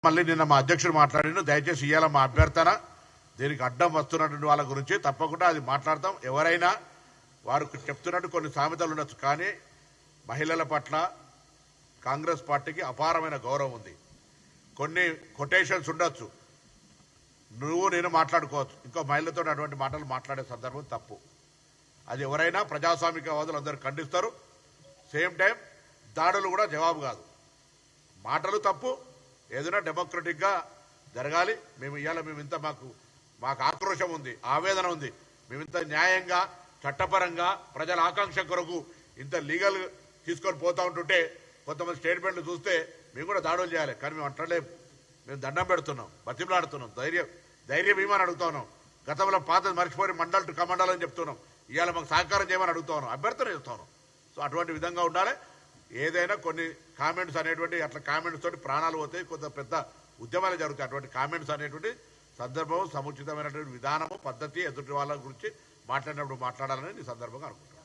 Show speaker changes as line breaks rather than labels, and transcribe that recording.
మళ్ళీ నిన్న మా అధ్యక్షుడు మాట్లాడిండు, దయచేసి ఇవాళ మా అభ్యర్థన దీనికి అడ్డం వస్తున్నటువంటి వాళ్ళ గురించి తప్పకుండా అది మాట్లాడతాం. ఎవరైనా వారు చెప్తున్నట్టు కొన్ని సామెతలు ఉండొచ్చు, కానీ మహిళల పట్ల కాంగ్రెస్ పార్టీకి అపారమైన గౌరవం ఉంది. కొన్ని కొటేషన్స్ ఉండొచ్చు, నువ్వు నేను మాట్లాడుకోవచ్చు, ఇంకో మహిళతో అటువంటి మాటలు మాట్లాడే సందర్భం తప్పు. అది ఎవరైనా ప్రజాస్వామికవాదులు అందరూ ఖండిస్తారు. సేమ్ టైం దాడులు కూడా జవాబు కాదు. మాటలు తప్పు, ఏదైనా డెమోక్రటిక్గా జరగాలి. మేము ఇంత మాకు ఆక్రోశం ఉంది, ఆవేదన ఉంది. మేమింత న్యాయంగా చట్టపరంగా ప్రజల ఆకాంక్ష కొరకు ఇంత లీగల్ తీసుకొని పోతా ఉంటుంటే కొంతమంది స్టేట్మెంట్లు చూస్తే మేము కూడా దాడులు చేయాలి, కానీ మేము అంటలేము. మేము దండం పెడుతున్నాం, బతిమలాడుతున్నాం, ధైర్యం ఏమని అడుగుతా ఉన్నాం. గతంలో పాత మర్చిపోయి మండల్ టు కమండల్ అని చెప్తున్నాం. ఇవాళ మాకు సహకారం చేయమని అడుగుతా ఉన్నాం, అభ్యర్థన చేస్తా ఉన్నాం. సో అటువంటి విధంగా ఉండాలి. ఏదైనా కొన్ని కామెంట్స్ అనేటువంటి అట్లా కామెంట్స్ తోటి ప్రాణాలు పోతాయి, కొంత పెద్ద ఉద్యమాలు జరుగుతాయి. అటువంటి కామెంట్స్ అనేటువంటి సందర్భం, సముచితమైనటువంటి విధానము, పద్ధతి ఎదుటి వాళ్ళ గురించి మాట్లాడినప్పుడు మాట్లాడాలని ఈ సందర్భంగా అనుకుంటున్నాను.